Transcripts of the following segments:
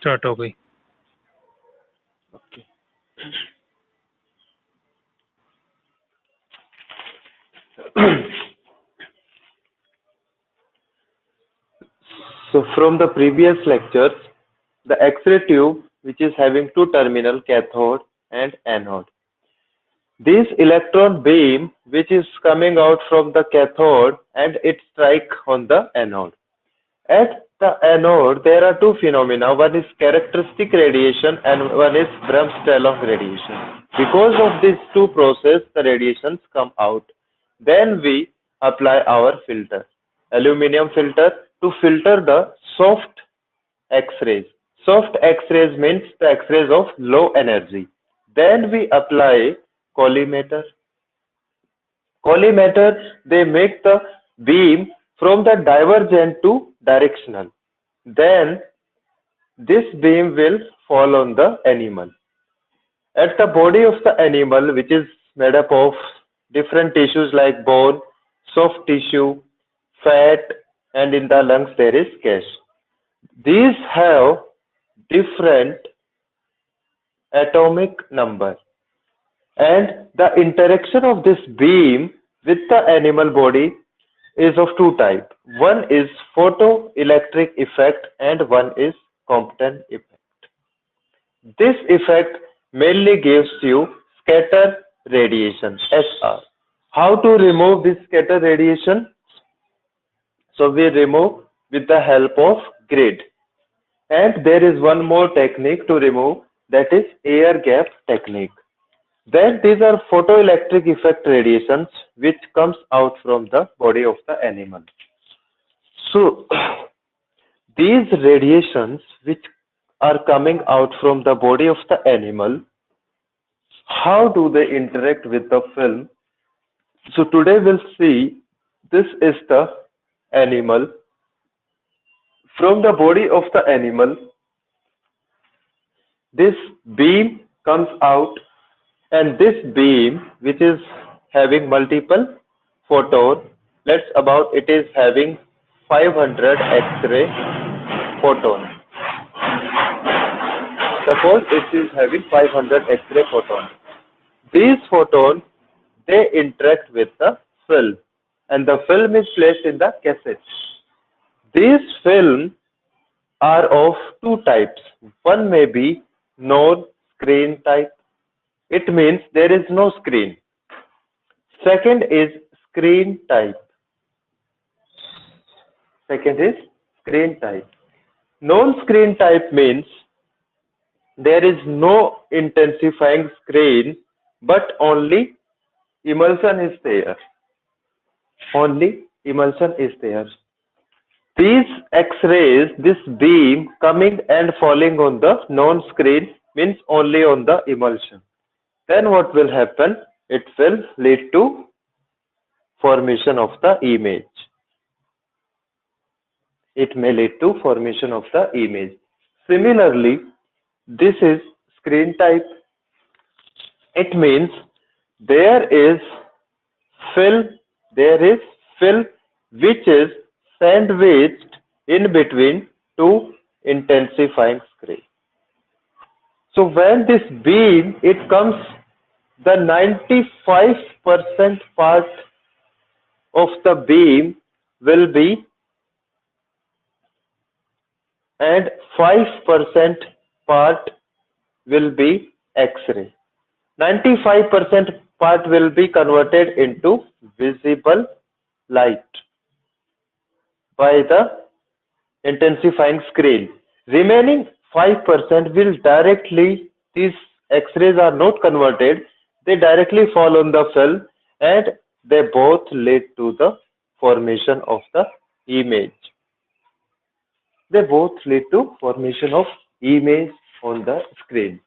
Start हो गई। Okay. So from the previous lectures, the X-ray tube, which is having two terminal, cathode and anode. This electron beam, which is coming out from the cathode and it strike on the anode. At the anode, there are two phenomena. One is characteristic radiation and one is Bremsstrahlung radiation. Because of these two processes, the radiations come out. Then we apply our filter, aluminum filter, to filter the soft X-rays. Soft X-rays means the X-rays of low energy. Then we apply collimator. Collimator, they make the beam from the divergent to directional. Then this beam will fall on the animal. At the body of the animal, which is made up of different tissues like bone, soft tissue, fat, and in the lungs there is cash. These have different atomic number, and the interaction of this beam with the animal body is of two types. One is photoelectric effect and one is Compton effect. This effect mainly gives you scatter radiation, SR. How to remove this scatter radiation? So we remove with the help of grid. And there is one more technique to remove, that is air gap technique. Then these are photoelectric effect radiations which comes out from the body of the animal. So these radiations which are coming out from the body of the animal, how do they interact with the film? So today we'll see, this is the animal. From the body of the animal, this beam comes out, and this beam, which is having multiple photon, let's about it is having 500 X-ray photon. Suppose it is having 500 X-ray photon. These photons, they interact with the film, and the film is placed in the cassette. These films are of two types. One may be non-screen type. It means there is no screen. Second is screen type. Second is screen type. Non-screen type means there is no intensifying screen, but only emulsion is there. Only emulsion is there. These X-rays, this beam coming and falling on the non-screen means only on the emulsion. Then what will happen? It will lead to formation of the image. It may lead to formation of the image. Similarly, this is screen type. It means there is film which is sandwiched in between two intensifying screen. So when this beam, it comes, the 95% part of the beam will be, and 5% part will be X-ray. 95% part will be converted into visible light by the intensifying screen. Remaining 5% will directly, these X-rays are not converted, they directly fall on the film and they both lead to the formation of the image. They both lead to formation of image on the screen.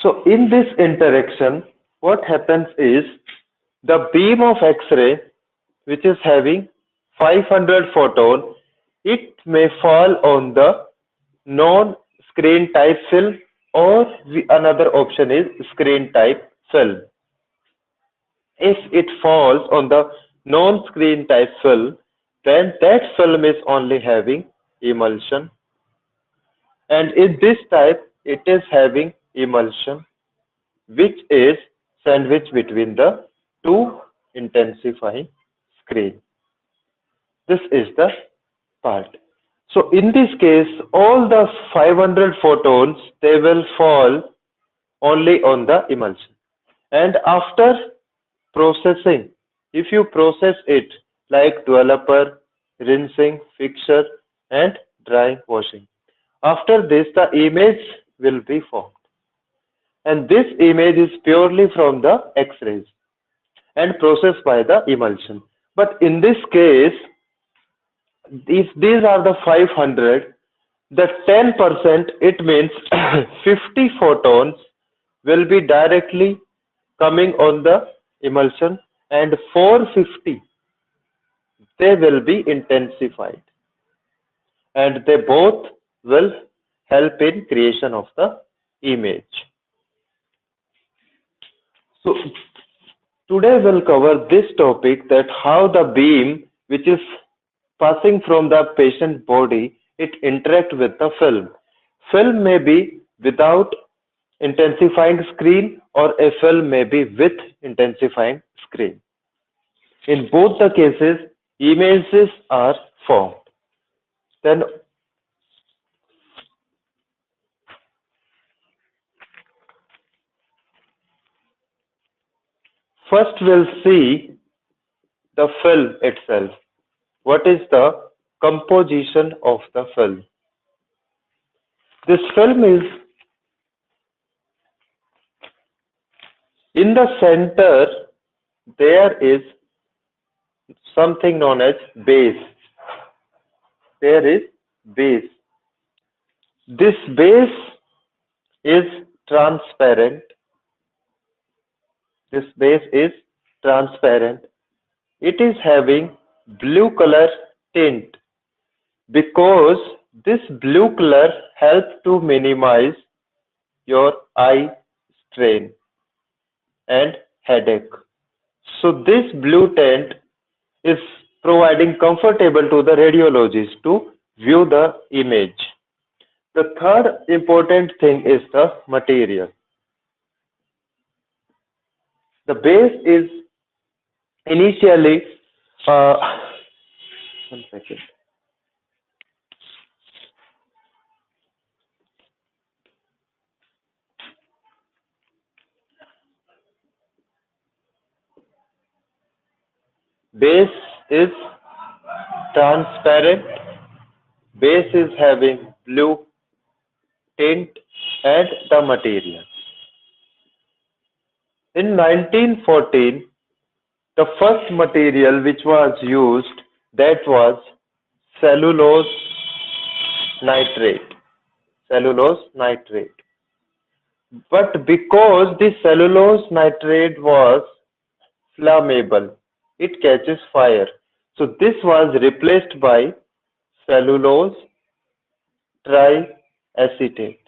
So in this interaction, what happens is the beam of X-ray, which is having 500 photon, it may fall on the screen type film, or another option is screen type film. If it falls on the non-screen type film, then that film is only having emulsion, and in this type it is having emulsion which is sandwiched between the two intensifying screen. This is the part. So in this case, all the 500 photons, they will fall only on the emulsion. And after processing, if you process it like developer, rinsing, fixture, and drying, washing, after this the image will be formed. And this image is purely from the X-rays and processed by the emulsion. But in this case, if these are the 500, the 10%, it means 50 photons will be directly coming on the emulsion, and 450 they will be intensified, and they both will help in creation of the image. So today we'll cover this topic, that how the beam which is passing from the patient body, it interact with the film. Film may be without intensifying screen, or a film may be with intensifying screen. In both the cases, images are formed. Then first we'll see the film itself. What is the composition of the film? This film is in the center, there is something known as base. There is base. This base is transparent. This base is transparent. It is having blue color tint because this blue color helps to minimize your eye strain and headache. So this blue tint is providing comfortable to the radiologist to view the image. The third important thing is the material. The base is initially, one second. Base is transparent, base is having blue tint, and the material. In 1914, the first material which was used, that was cellulose nitrate. Cellulose nitrate. But because the cellulose nitrate was flammable, it catches fire. So this was replaced by cellulose triacetate.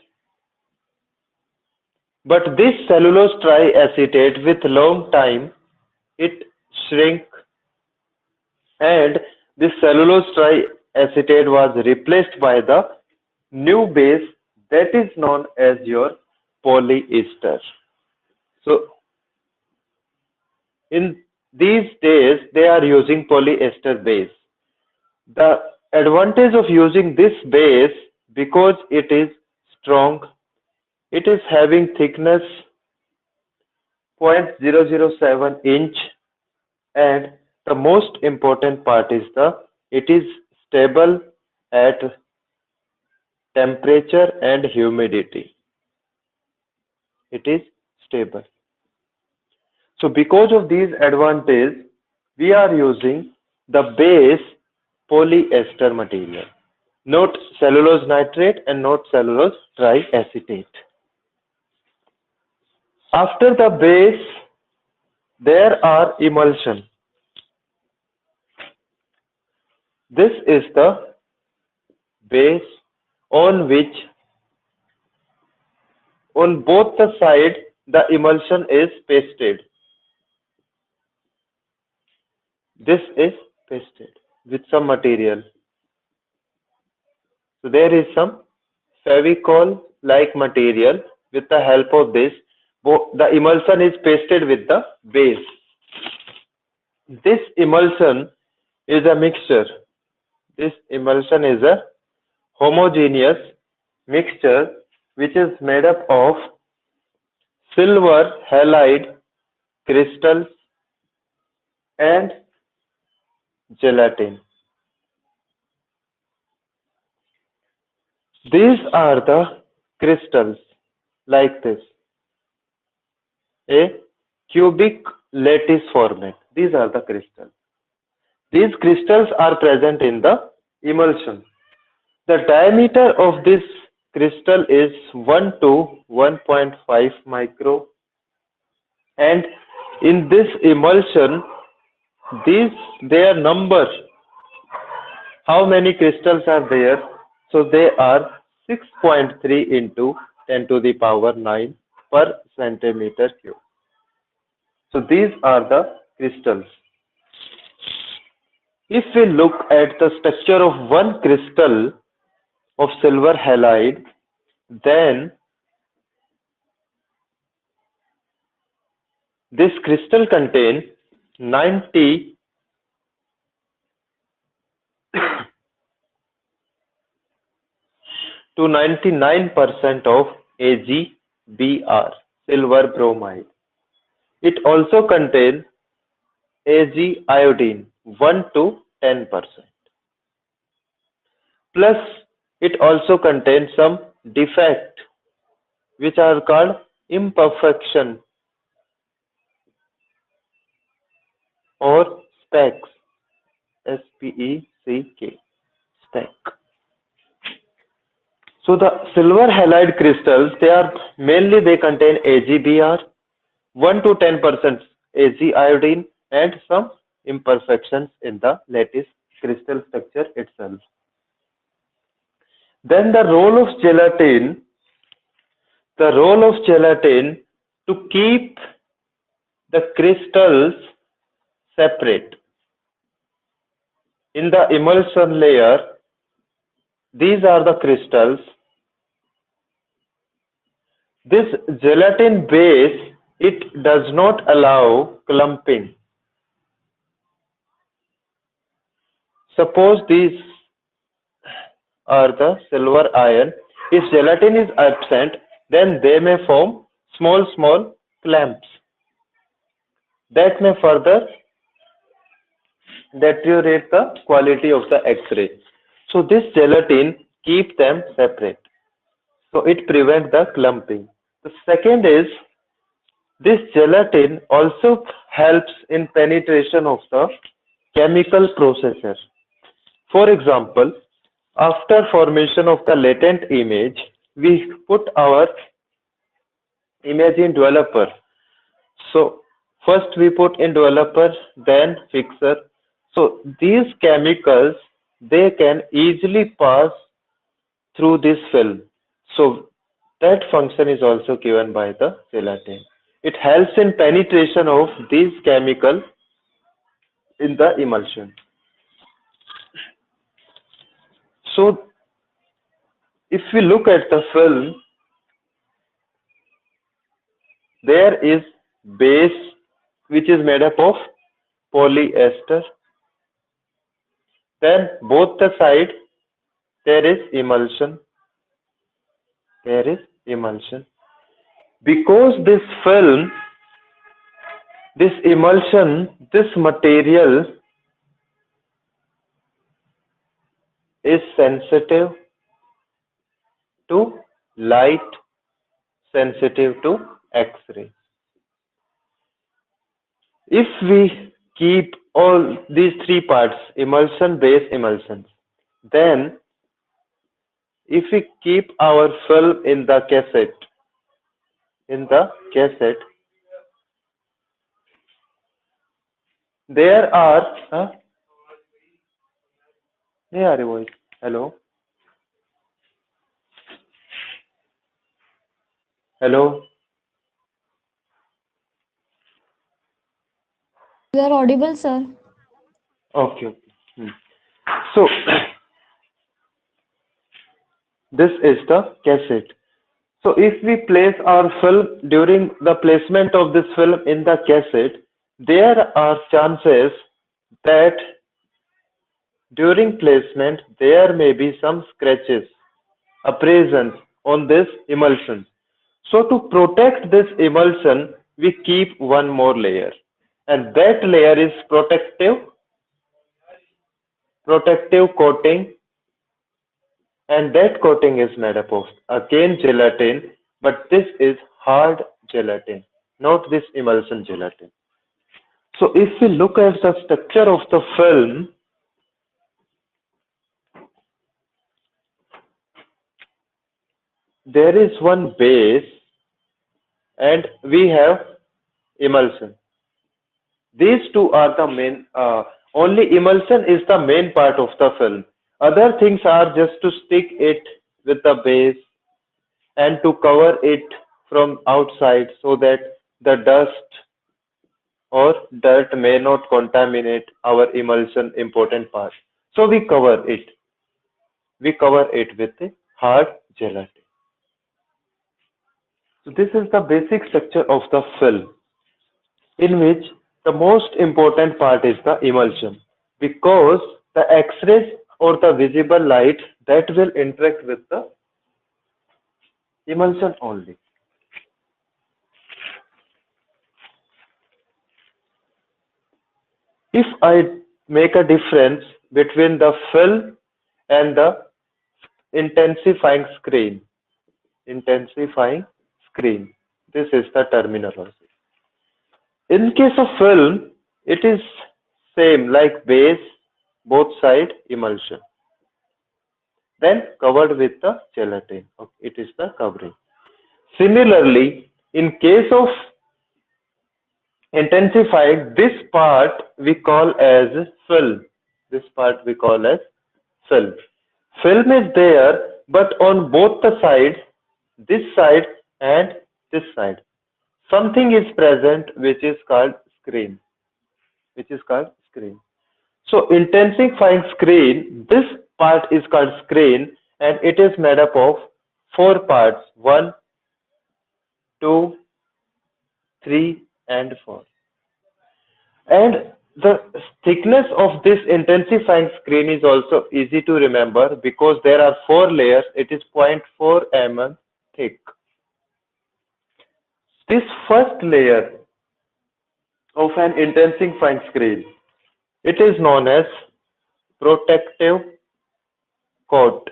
But this cellulose triacetate, with long time, it shrink, and this cellulose triacetate was replaced by the new base that is known as your polyester. So in these days they are using polyester base. The advantage of using this base, because it is strong, it is having thickness 0.007 inch, and the most important part is it is stable at temperature and humidity. It is stable. So because of these advantages, we are using the base polyester material, not cellulose nitrate and not cellulose triacetate. After the base, there are emulsion. This is the base on which On both the sides, the emulsion is pasted. This is pasted with some material. So there is some Fevicol-like material. With the help of this, the emulsion is pasted with the base. This emulsion is a mixture. This emulsion is a homogeneous mixture which is made up of silver halide crystals and gelatin. These are the crystals like this, a cubic lattice format. These are the crystals. These crystals are present in the emulsion. The diameter of this crystal is 1 to 1.5 micro, and in this emulsion, their number, how many crystals are there? So they are 6.3 into 10 to the power 9 per centimeter cube. So these are the crystals. If we look at the structure of one crystal of silver halide, then this crystal contains 90 to 99% of AgBr, silver bromide. It also contains Ag iodine, 1 to 10%. Plus, it also contains some defect, which are called imperfection or specks, S-P-E-C-K, speck. So the silver halide crystals, they contain AgBr, 1 to 10% Ag iodine, and some imperfections in the lattice crystal structure itself. Then the role of gelatin to keep the crystals separate. In the emulsion layer, these are the crystals. This gelatin base, it does not allow clumping. Suppose these are the silver ion. If gelatin is absent, then they may form small clamps that may further deteriorate the quality of the X-ray. So this gelatin keeps them separate. So it prevents the clumping. The second is, this gelatin also helps in penetration of the chemical processes. For example, after formation of the latent image, we put our image in developer. So first we put in developer, then fixer. So these chemicals, they can easily pass through this film. So that function is also given by the gelatin. It helps in penetration of these chemicals in the emulsion. So if we look at the film, there is base which is made up of polyester. Then both the sides there is emulsion. Because this film, this emulsion, this material is sensitive to light, sensitive to X-ray. If we keep all these three parts, emulsion, base, emulsions, then if we keep our film in the cassette, there are, hello, Hello? You are audible, sir. Okay. Okay. So, this is the cassette. So, if we place our film during the placement of this film in the cassette, there are chances that during placement there may be some scratches, abrasions on this emulsion. So, to protect this emulsion, we keep one more layer, and that layer is protective coating, and that coating is made up of again gelatin, but this is hard gelatin, not this emulsion gelatin. So if we look at the structure of the film, there is one base and we have emulsion. These two are the main, only emulsion is the main part of the film. Other things are just to stick it with the base and to cover it from outside so that the dust or dirt may not contaminate our emulsion important part. So we cover it. We cover it with a hard gelatin. So this is the basic structure of the film, in which the most important part is the emulsion, because the X-rays or the visible light that will interact with the emulsion only. If I make a difference between the film and the intensifying screen, intensifying screen, this is the terminology. In case of film, it is same like base, both side emulsion, then covered with the gelatin. Okay, it is the covering. Similarly, in case of intensifying, this part we call as film. This part we call as film. Film is there, but on both the sides, this side and this side, something is present which is called screen. Which is called screen. So intensifying screen, this part is called screen, and it is made up of four parts: one, two, three, and four. And the thickness of this intensifying screen is also easy to remember because there are four layers. It is 0.4 mm thick. This first layer of an intensifying screen, it is known as protective coat,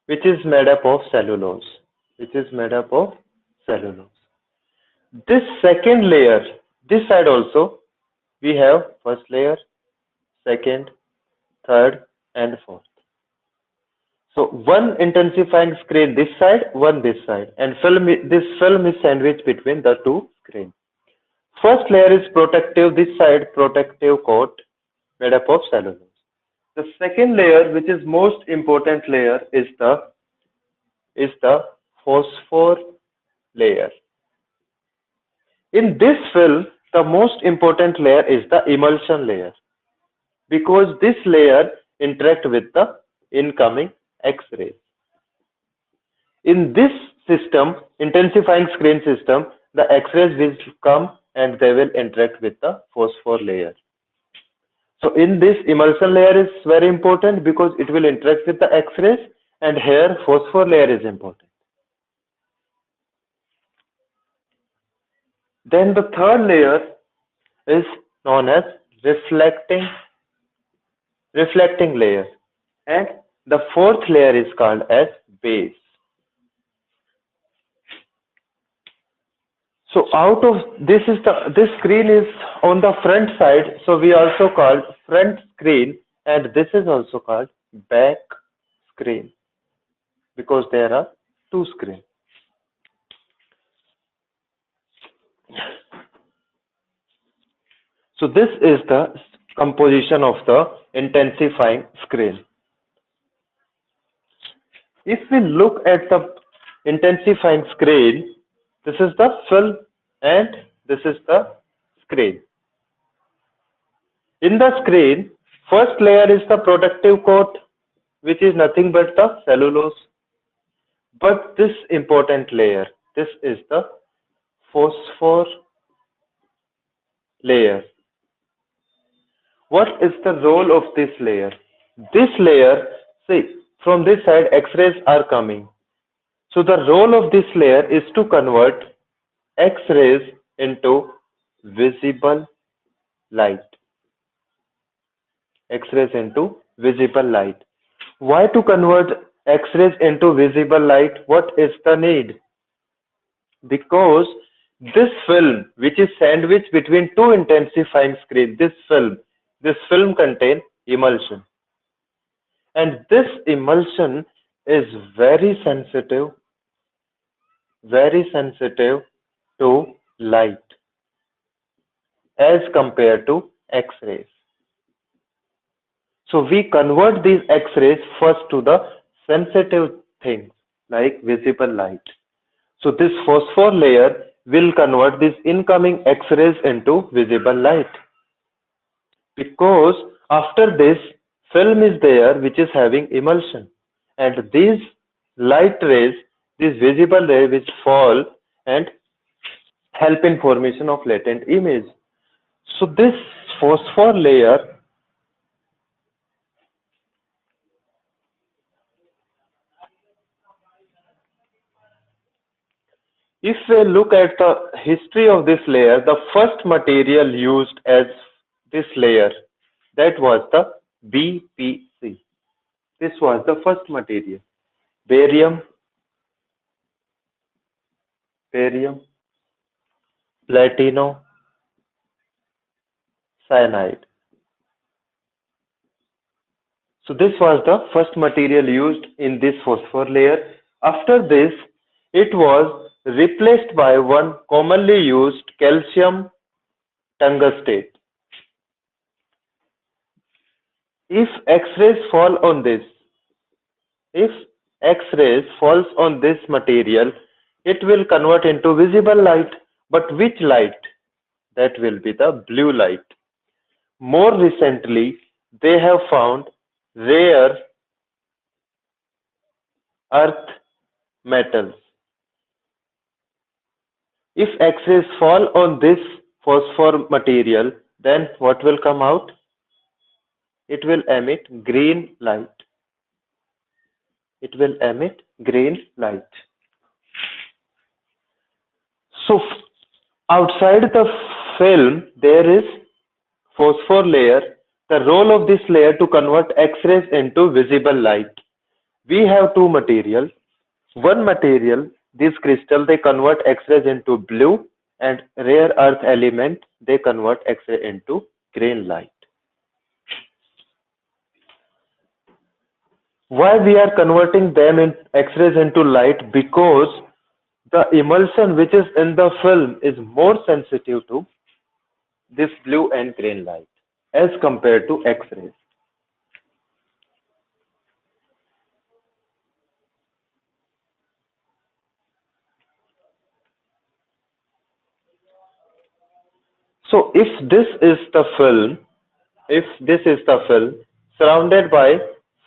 which is made up of cellulose. Which is made up of cellulose. This second layer, this side also, we have first layer, second, third, and fourth. So one intensifying screen this side, one this side, and this film is sandwiched between the two screens. First layer is protective, this side protective coat made up of cellulose. The second layer, which is most important layer, is the phosphor layer. In this film, the most important layer is the emulsion layer because this layer interact with the incoming X-rays. In this system, intensifying screen system, the X-rays will come and they will interact with the phosphor layer. So in this emulsion layer is very important because it will interact with the X-rays, and here phosphor layer is important. Then the third layer is known as reflecting layer, and the fourth layer is called as base. So out of this screen is on the front side, so we also called front screen, and this is also called back screen because there are two screens. So this is the composition of the intensifying screen. If we look at the intensifying screen, this is the film and this is the screen. In the screen, first layer is the protective coat, which is nothing but the cellulose. But this important layer, this is the phosphor layer. What is the role of this layer? This layer, see, from this side X-rays are coming. So the role of this layer is to convert X-rays into visible light. X-rays into visible light. Why to convert X-rays into visible light? What is the need? Because this film, which is sandwiched between two intensifying screens, this film contains emulsion. And this emulsion is very sensitive to light as compared to X-rays. So we convert these X-rays first to the sensitive things like visible light. So this phosphor layer will convert these incoming X-rays into visible light. Because after this, film is there which is having emulsion. And these light rays, these visible rays which fall and help in formation of latent image. So this phosphor layer, if we look at the history of this layer, the first material used as this layer, that was the BPC. This was the first material. Barium, platino, cyanide. So this was the first material used in this phosphor layer. After this, it was replaced by one commonly used calcium tungstate. If X-rays fall on this, if X-rays falls on this material, it will convert into visible light. But which light? That will be the blue light. More recently, they have found rare earth metals. If X-rays fall on this phosphor material, then what will come out? It will emit green light. It will emit green light. So outside the film, there is phosphor layer. The role of this layer to convert X-rays into visible light. We have two materials. One material, this crystal, they convert X-rays into blue, and rare earth element, they convert X-ray into green light. Why we are converting them in X-rays into light? Because the emulsion which is in the film is more sensitive to this blue and green light as compared to X-rays. So if this is the film, surrounded by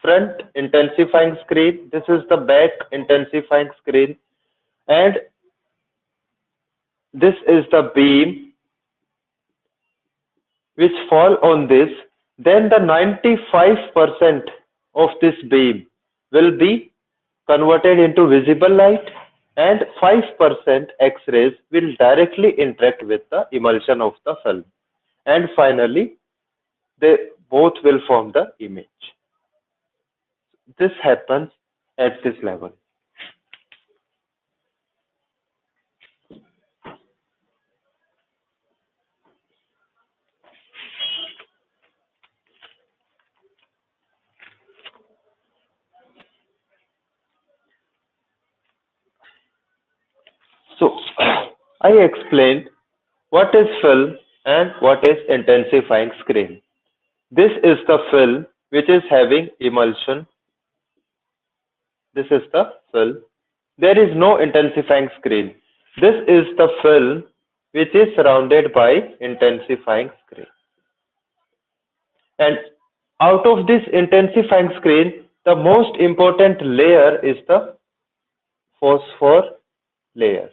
front intensifying screen, this is the back intensifying screen, and this is the beam which fall on this, then the 95% of this beam will be converted into visible light, and 5% X-rays will directly interact with the emulsion of the film, and finally they both will form the image. This happens at this level. So I explained what is film and what is intensifying screen. This is the film which is having emulsion. This is the film. There is no intensifying screen. This is the film which is surrounded by intensifying screen. And out of this intensifying screen, the most important layer is the phosphor layer.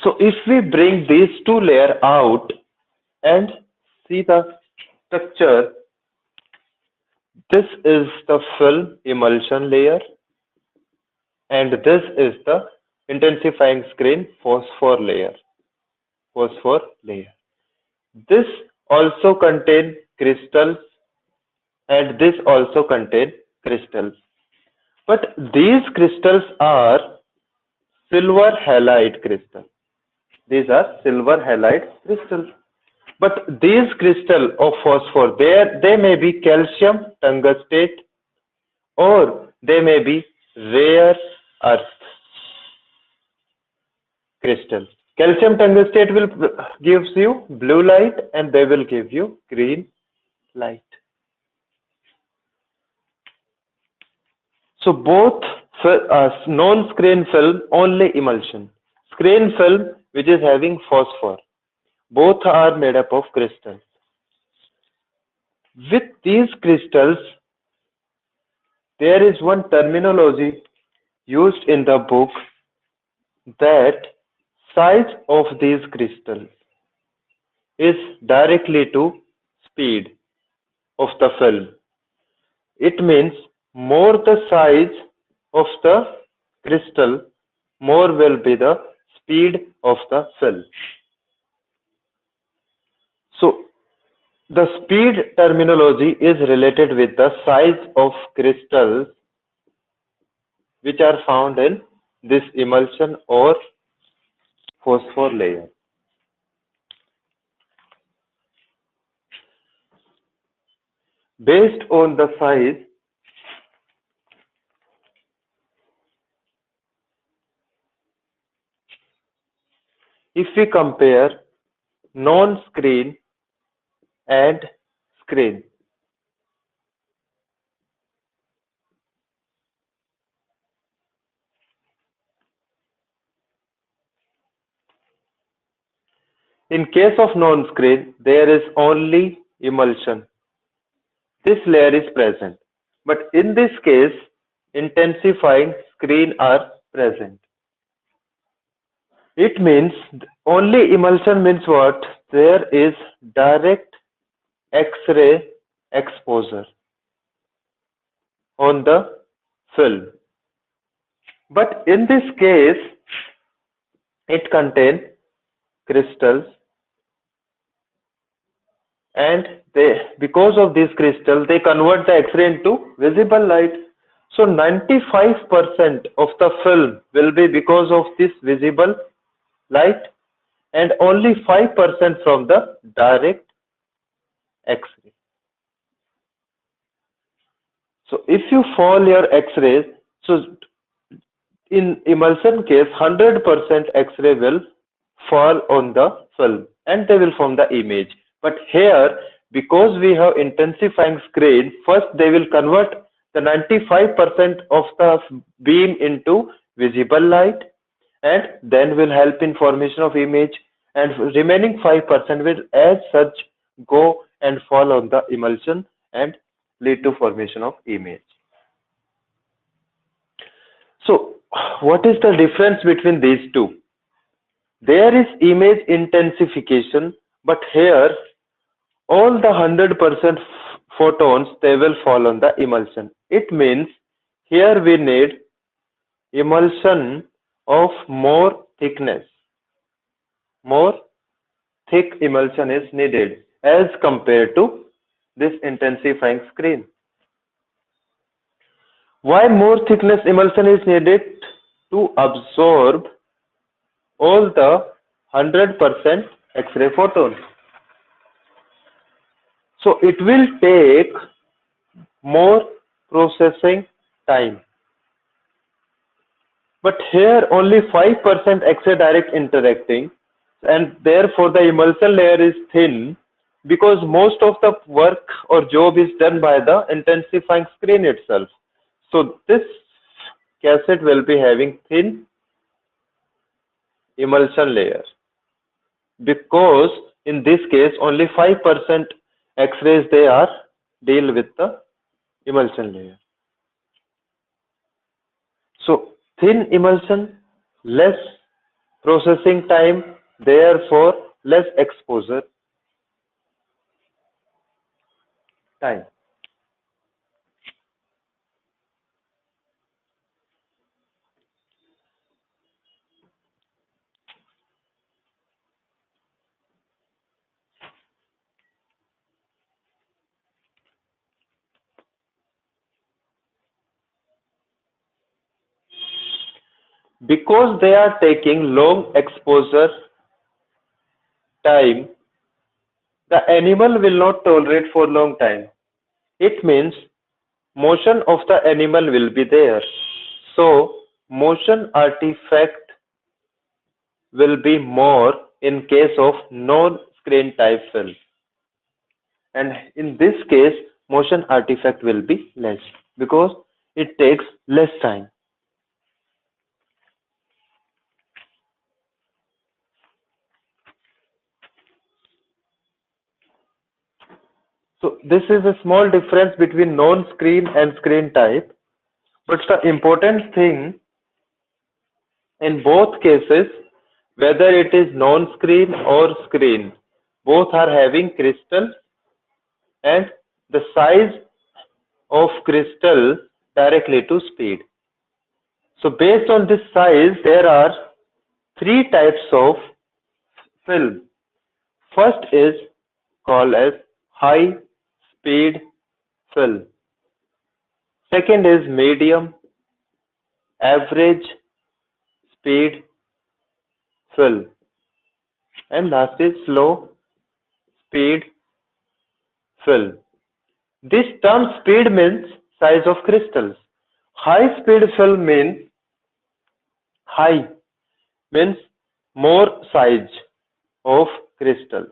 So if we bring these two layers out and see the structure, this is the film emulsion layer and this is the intensifying screen phosphor layer. Phosphor layer. This also contain crystals and this also contain crystals. But these crystals are silver halide crystals. These are silver halide crystals. But these crystals of phosphor, they may be calcium tungstate or they may be rare earth crystals. Calcium tungstate will gives you blue light and they will give you green light. So both non-screen film only emulsion, screen film which is having phosphor, both are made up of crystals. With these crystals, there is one terminology used in the book that size of these crystals is directly to speed of the film. It means more the size of the crystal, more will be the speed of the film. So the speed terminology is related with the size of crystals which are found in this emulsion or phosphor layer. Based on the size, if we compare non-screen and screen, in case of non-screen, there is only emulsion. This layer is present. But in this case, intensifying screen are present. It means only emulsion means what? There is direct X-ray exposure on the film. But in this case, it contains crystals and because of this crystal, they convert the X-ray into visible light. So 95% of the film will be because of this visible light and only 5% from the direct X-ray. So if you fall your X-rays, so in emulsion case, 100% X-ray will fall on the film and they will form the image. But here, because we have intensifying screen, first they will convert the 95% of the beam into visible light and then will help in formation of image, and remaining 5% will as such go and fall on the emulsion and lead to formation of image. So what is the difference between these two? There is image intensification, but here all the 100% photons, they will fall on the emulsion. It means here we need emulsion of more thickness. More thick emulsion is needed as compared to this intensifying screen. Why more thickness emulsion is needed? To absorb all the 100% X-ray photons. So it will take more processing time. But here only 5% X-ray direct interacting and therefore the emulsion layer is thin. because most of the work or job is done by the intensifying screen itself. So this cassette will be having thin emulsion layer, because in this case only 5% X-rays they are deal with the emulsion layer. So thin emulsion, less processing time, therefore less exposure time. Because they are taking long exposure time, the animal will not tolerate for long time. It means motion of the animal will be there. So motion artifact will be more in case of non-screen type film. And in this case, motion artifact will be less because it takes less time. So this is a small difference between non-screen and screen type. But the important thing in both cases, whether it is non-screen or screen, both are having crystal and the size of crystal directly to speed. So based on this size, there are three types of film. First is called as high speed film. Second is medium, average speed film. And last is slow speed film. This term speed means size of crystals. High speed film means high means more size of crystals.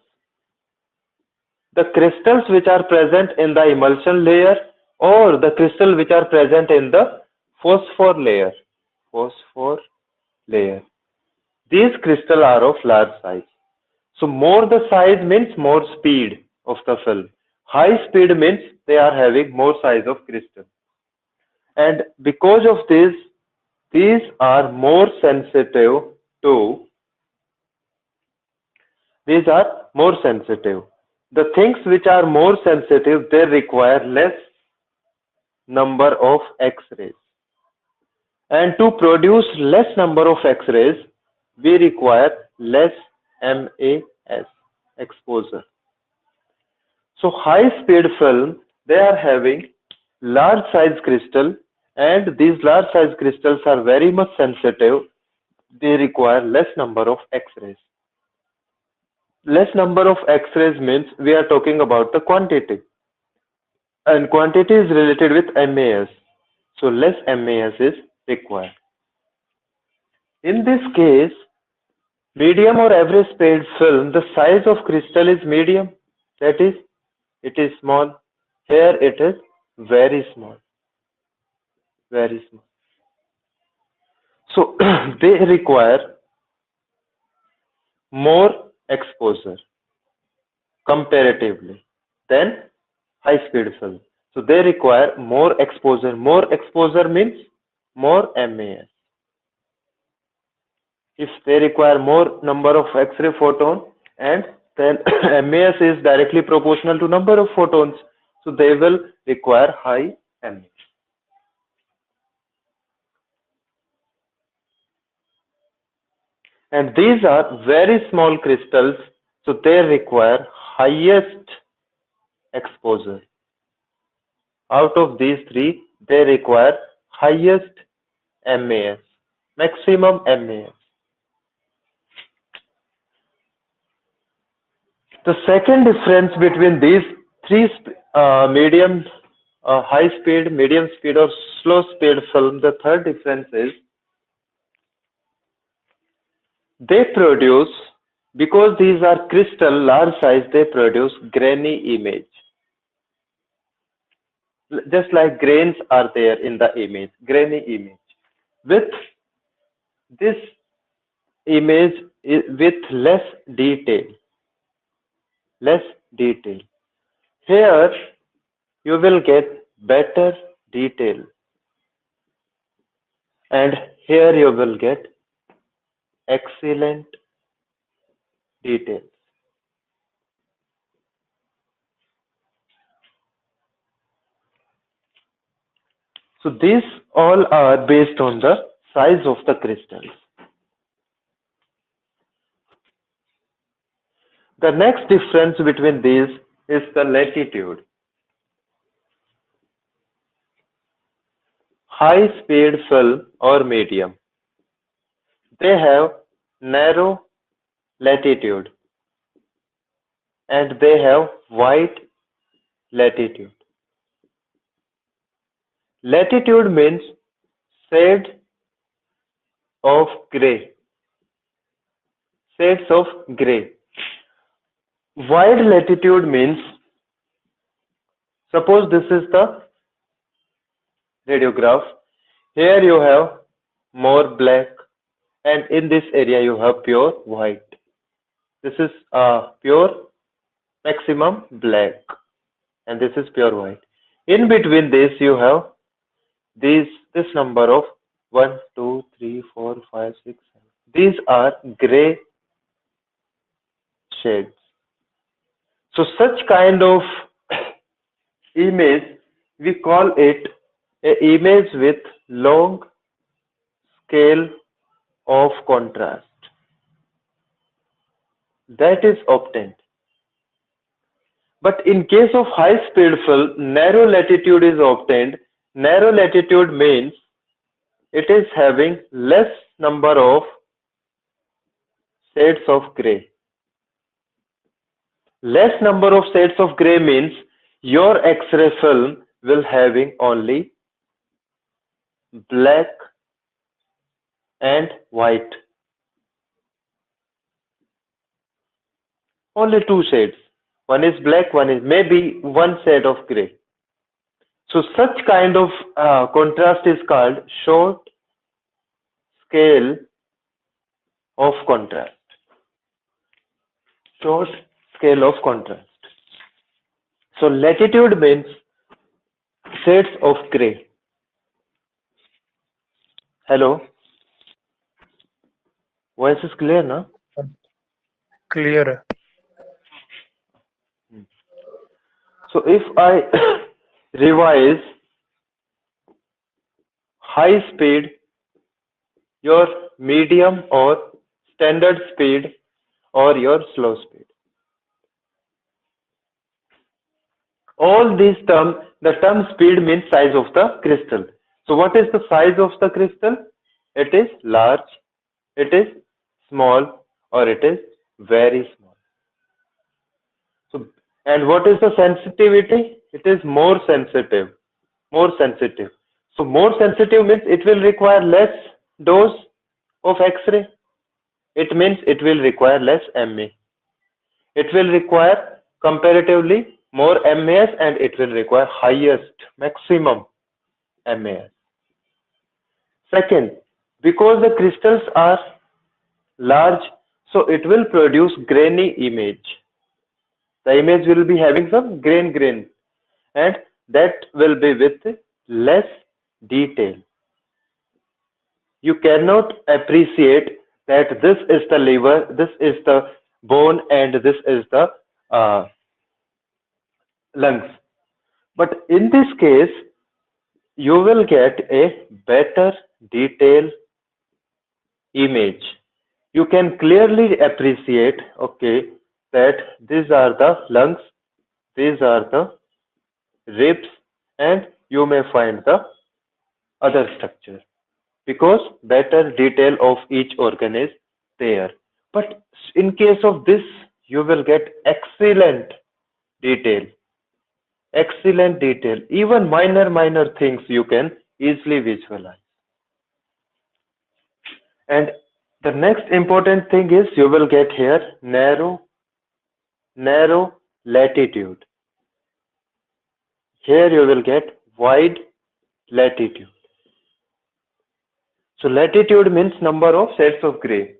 The crystals which are present in the emulsion layer or the crystal which are present in the phosphor layer. Phosphor layer. These crystals are of large size. So more the size means more speed of the film. High speed means they are having more size of crystal. And because of this, these are more sensitive to, these are more sensitive. The things which are more sensitive, they require less number of X-rays. And to produce less number of X-rays, we require less MAS exposure. So high speed film, they are having large size crystal, and these large size crystals are very much sensitive. They require less number of X-rays. Less number of X-rays means we are talking about the quantity. And quantity is related with MAS. So less MAS is required. In this case, medium or average speed film, the size of crystal is medium. That is, it is small. Here it is very small. Very small. So they require more exposure comparatively than high speed film. So they require more exposure. More exposure means more MAS. If they require more number of X-ray photon, and then MAS is directly proportional to number of photons, so they will require high MAS. And these are very small crystals, so they require highest exposure. Out of these three, they require highest MAS, maximum MAS. The second difference between these three medium, high speed, medium speed or slow speed film, the third difference is they produce Because these are crystal large size, they produce grainy image. Just like grains are there in the image, grainy image. With this image with less detail, less detail. Here you will get better detail, and here you will get excellent detail. So these all are based on the size of the crystals. The next difference between these is the latitude. High speed film or medium, they have narrow latitude and they have wide latitude. Latitude means shade of gray, shades of gray. Wide latitude means, suppose this is the radiograph. Here you have more black, and in this area you have pure white. This is pure maximum black, and this is pure white. In between this you have this number of 1, 2, 3, 4, 5, 6, 7. These are gray shades. So such kind of image, we call it a image with long scale of contrast. That is obtained. But in case of high speed film, narrow latitude is obtained. Narrow latitude means it is having less number of shades of gray. Less number of shades of gray means your X-ray film will having only black and white. Only two shades. One is black, one is maybe one shade of gray. So such kind of contrast is called short scale of contrast. Short scale of contrast. So latitude means shades of gray. Hello? Voice is clear, na? Clear. So if I revise high speed, your medium or standard speed, or your slow speed. All these terms, the term speed means size of the crystal. So what is the size of the crystal? It is large, it is small, or it is very small. So, and what is the sensitivity? It is more sensitive. More sensitive. So more sensitive means it will require less dose of X-ray. It means it will require less MA. It will require comparatively more MAS, and it will require highest maximum MAS. Second, because the crystals are large, so it will produce grainy image. The image will be having some grain, and that will be with less detail. You cannot appreciate that this is the liver, this is the bone, and this is the lungs. But in this case, you will get a better detailed image. You can clearly appreciate, okay, that these are the lungs, these are the ribs, and you may find the other structure, because better detail of each organ is there. But in case of this, you will get excellent detail. Excellent detail. Even minor things you can easily visualize. And The next important thing is you will get here narrow latitude. Here you will get wide latitude. So latitude means number of shades of gray.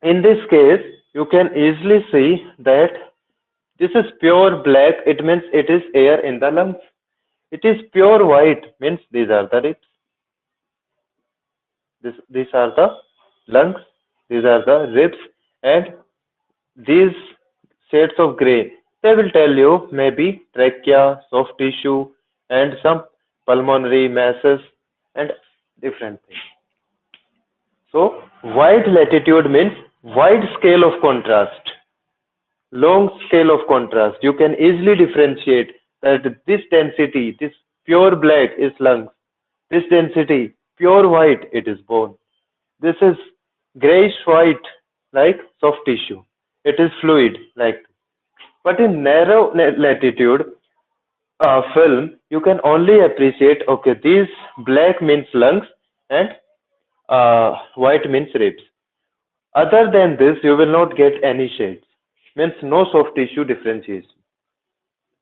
In this case, you can easily see that this is pure black, it means it is air in the lungs. It is pure white, means these are the ribs. These are the lungs, these are the ribs, and these shades of gray, they will tell you maybe trachea, soft tissue, and some pulmonary masses and different things. So, wide latitude means wide scale of contrast, long scale of contrast. You can easily differentiate that this density, this pure black is lungs, this density, pure white, it is bone. This is grayish white like soft tissue. It is fluid like. But in narrow latitude film, you can only appreciate, okay, these black means lungs and white means ribs. Other than this, you will not get any shades. Means no soft tissue differentiation.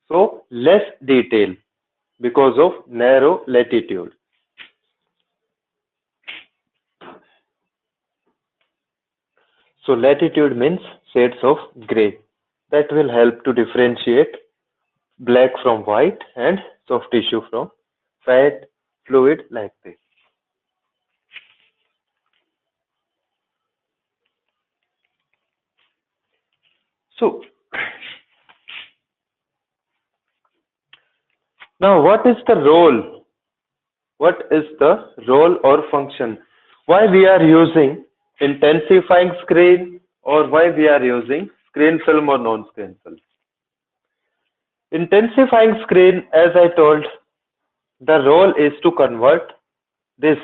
So less detail because of narrow latitude. So latitude means shades of gray. That will help to differentiate black from white and soft tissue from fat, fluid like this. So now what is the role? What is the role or function? Why we are using intensifying screen or why we are using screen film or non-screen film? Intensifying screen, as I told, the role is to convert this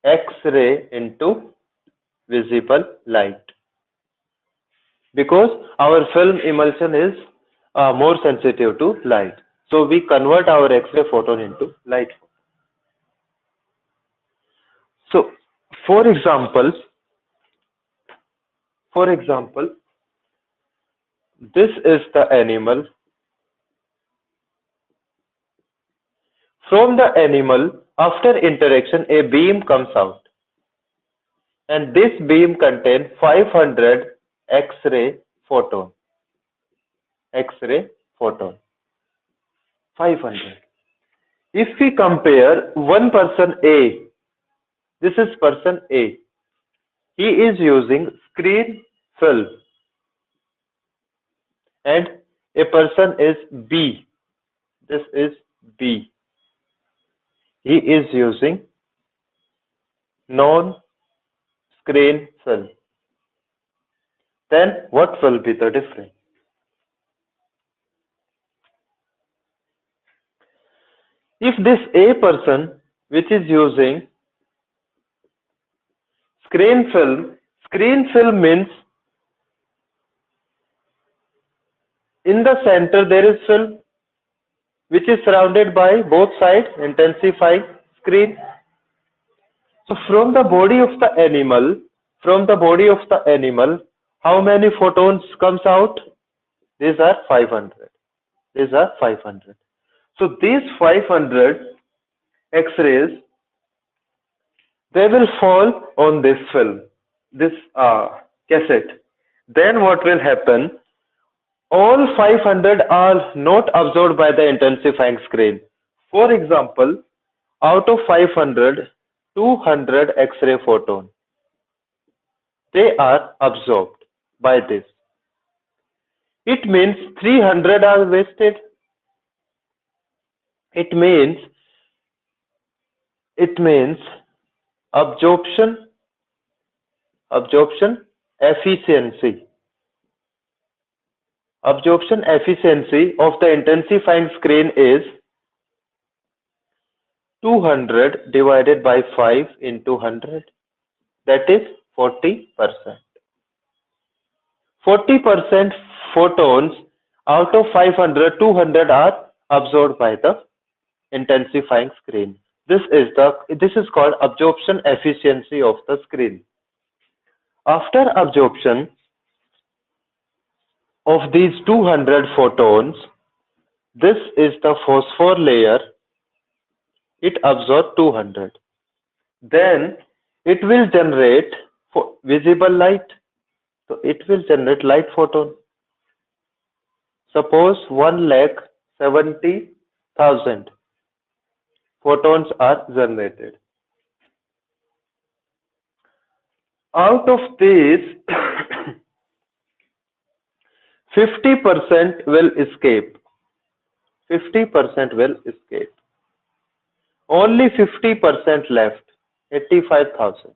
X-ray into visible light because our film emulsion is more sensitive to light. So we convert our X-ray photon into light. So for example, this is the animal. From the animal, after interaction, a beam comes out. And this beam contains 500 X-ray photon. X-ray photon. 500. If we compare one person A, this is person A. He is using screen film. And a person is B. This is B. He is using non-screen film. Then what will be the difference? If this A person which is using screen film means in the center there is film which is surrounded by both sides intensifying screen. So from the body of the animal, how many photons comes out? These are 500. So these 500 X-rays, they will fall on this film, this cassette. Then what will happen? All 500 are not absorbed by the intensifying screen. For example, out of 500, 200 X-ray photon, they are absorbed by this. It means 300 are wasted. It means absorption efficiency. Absorption efficiency of the intensifying screen is 200 divided by 5 into 100. That is 40%. 40% photons out of 500, 200 are absorbed by the intensifying screen. This is called absorption efficiency of the screen. After absorption of these 200 photons, this is the phosphor layer. It absorbs 200. Then it will generate visible light. So it will generate light photon. Suppose 1,70,000 photons are generated. Out of these, 50% will escape. 50% will escape. Only 50% left, 85,000.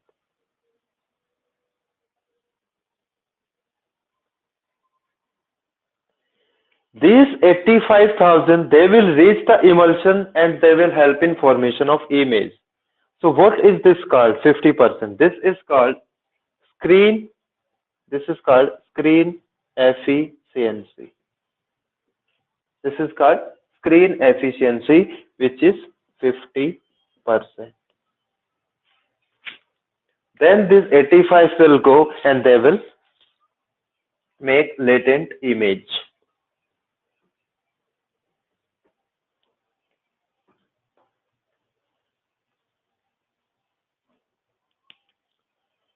These 85,000, they will reach the emulsion and they will help in formation of image. So what is this called? 50%. This is called screen efficiency. This is called screen efficiency, which is 50%. Then this 85 will go and they will make latent image.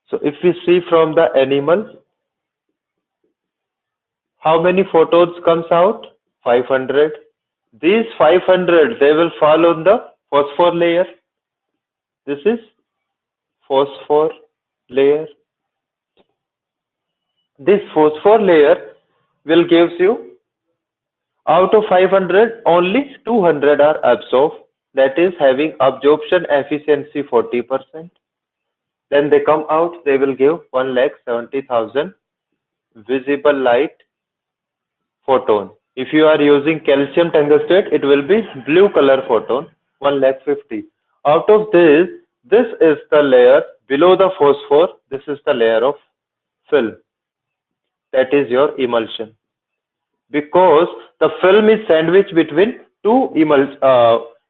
So if we see from the animal, how many photons comes out? 500. These 500, they will fall on the phosphor layer. This is phosphor layer. This phosphor layer will gives you, out of 500, only 200 are absorbed. That is having absorption efficiency 40%. Then they come out, they will give 1,70,000 visible light photon. If you are using calcium tungstate, it will be blue color photon, 1,50,000. Out of this is the layer below the phosphor. This is the layer of film. That is your emulsion. Because the film is sandwiched between two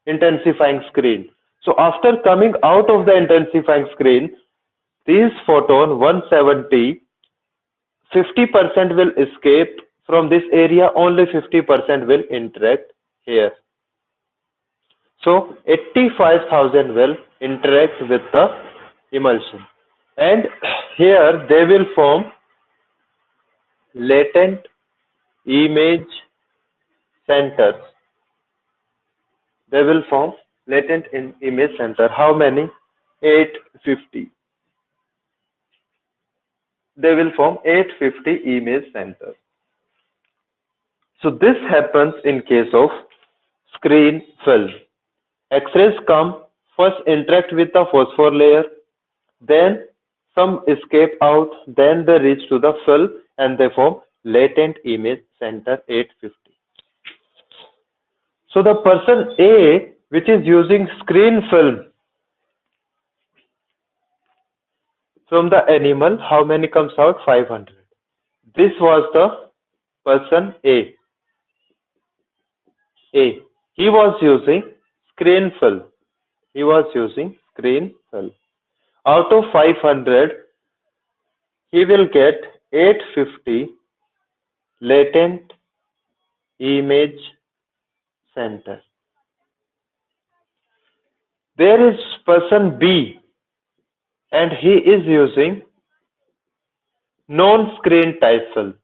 intensifying screen. So after coming out of the intensifying screen, these photon 170, 50% will escape from this area, only 50% will interact here. So 85,000 will interact with the emulsion. And here they will form latent image centers. They will form latent image center. How many? 850. They will form 850 image centers. So this happens in case of screen film. X-rays come, first interact with the phosphor layer, then some escape out, then they reach to the film and they form latent image center 850. So the person A, which is using screen film from the animal, how many comes out? 500. This was the person A. He was using screen film. He was using screen film. Out of 500, he will get 850 latent image center. There is person B and he is using non-screen type film.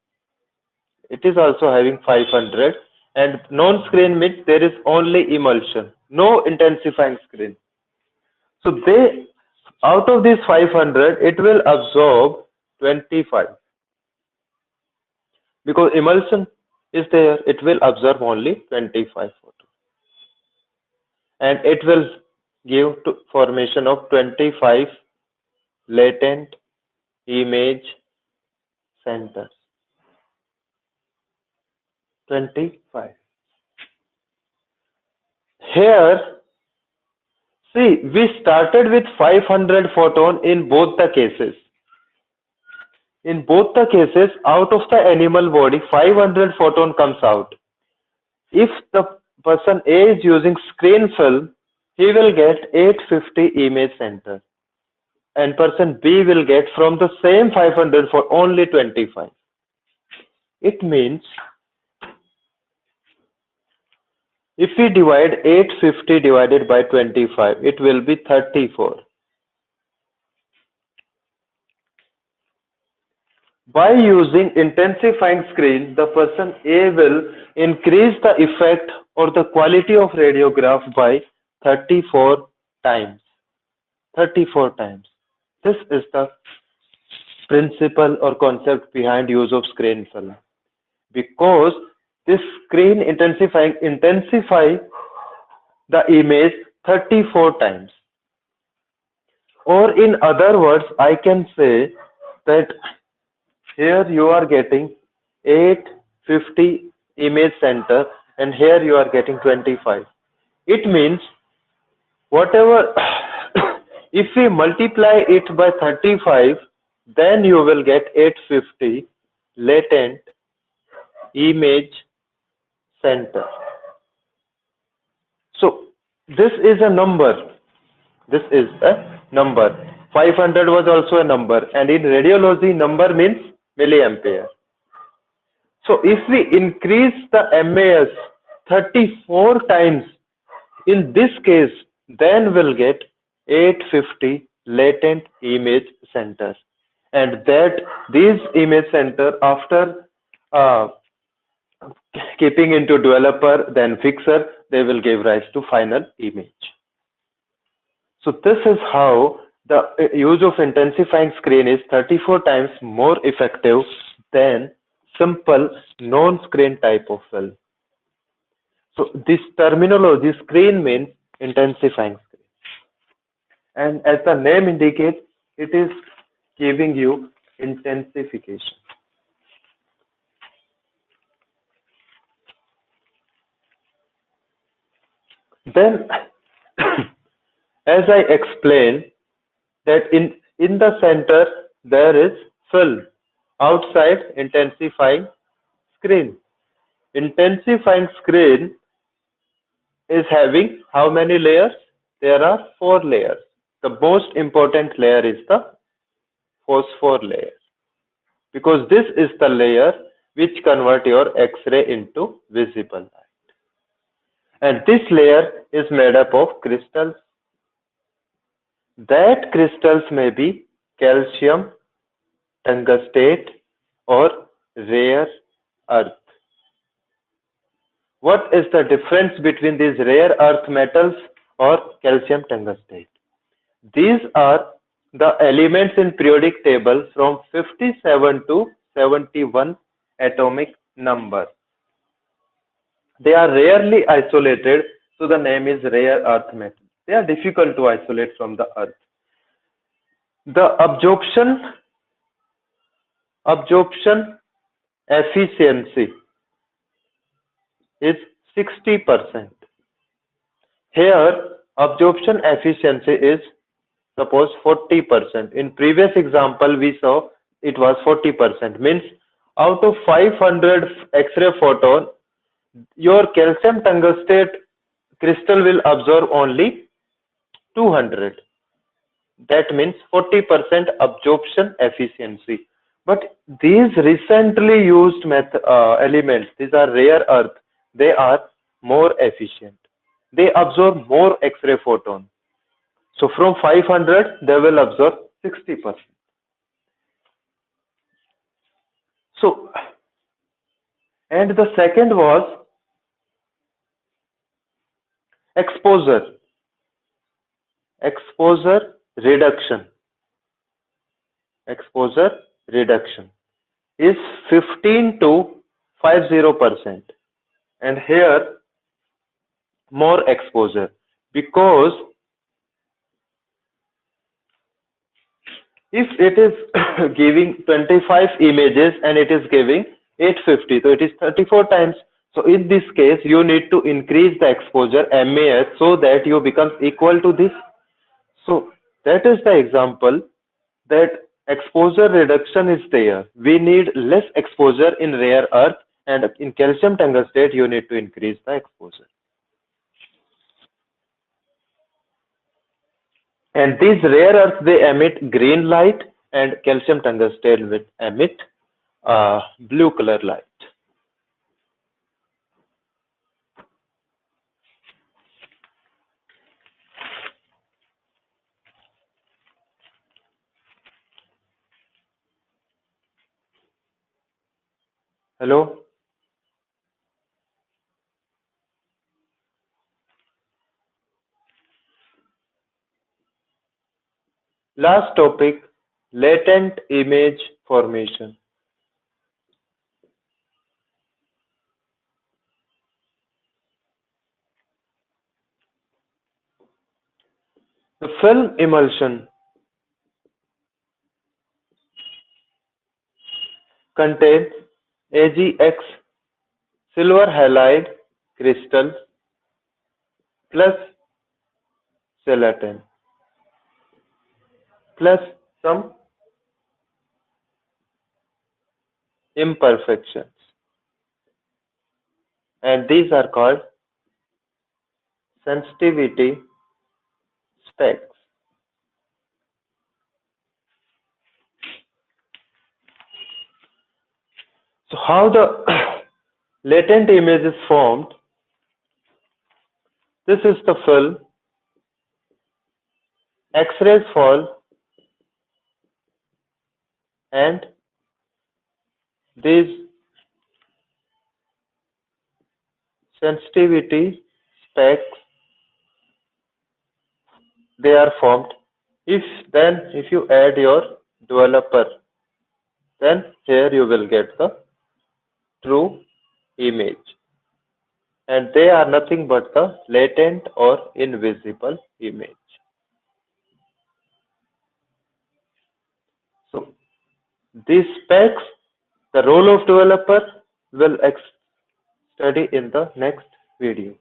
It is also having 500, and non-screen means there is only emulsion, no intensifying screen. So out of this 500, it will absorb 25. Because emulsion is there, it will absorb only 25 photons. And it will give to formation of 25 latent image centers. 25. Here, see, we started with 500 photon in both the cases. In both the cases, out of the animal body, 500 photon comes out. If the person A is using screen film, he will get 850 image center, and person B will get from the same 500 for only 25. It means if we divide 850 divided by 25, it will be 34. By using intensifying screen, the person A will increase the effect or the quality of radiograph by 34 times. 34 times. This is the principle or concept behind use of screen film. Because this screen intensify the image 34 times. Or in other words, I can say that here you are getting 850 image center and here you are getting 25. It means whatever, if we multiply it by 35, then you will get 850 latent image center. So this is a number. This is a number. 500 was also a number, and in radiology, number means milliampere. So if we increase the MAS 34 times, in this case, then we'll get 850 latent image centers, and that these image center after keeping into developer then fixer, they will give rise to final image. So this is how the use of intensifying screen is 34 times more effective than simple non-screen type of film. So this terminology, screen means intensifying screen. And as the name indicates, it is giving you intensification. Then, as I explained, that in the center there is film, outside intensifying screen. Intensifying screen is having how many layers? There are 4 layers. The most important layer is the phosphor layer, because this is the layer which convert your X-ray into visible light. And this layer is made up of crystals. That crystals may be calcium, tungstate, or rare earth. What is the difference between these rare earth metals or calcium tungstate? These are the elements in periodic table from 57 to 71 atomic number. They are rarely isolated, so the name is rare earth metal. They are difficult to isolate from the earth. The absorption efficiency is 60%. Here, absorption efficiency is suppose 40%. In previous example, we saw it was 40%. Means out of 500 X-ray photon, your calcium tungstate crystal will absorb only 200. That means 40% absorption efficiency. But these recently used elements, these are rare earth, they are more efficient. They absorb more X-ray photon. So from 500, they will absorb 60%. So, and the second was exposure reduction. Exposure reduction is 15 to 50%, and here more exposure, because if it is giving 25 images and it is giving 850, so it is 34 times. So in this case, you need to increase the exposure MAS so that you become equal to this. So that is the example that exposure reduction is there. We need less exposure in rare earth, and in calcium tungstate you need to increase the exposure. And these rare earths, they emit green light, and calcium tungsten will emit blue color light. Hello? Last topic, latent image formation. The film emulsion contains AgX silver halide crystals plus gelatin plus some imperfections, and these are called sensitivity specs. So how the latent image is formed? This is the film. X-rays fall, and these sensitivity specs, they are formed. If you add your developer, then here you will get the true image, and they are nothing but the latent or invisible image. So these specs, the role of developer, will study in the next video.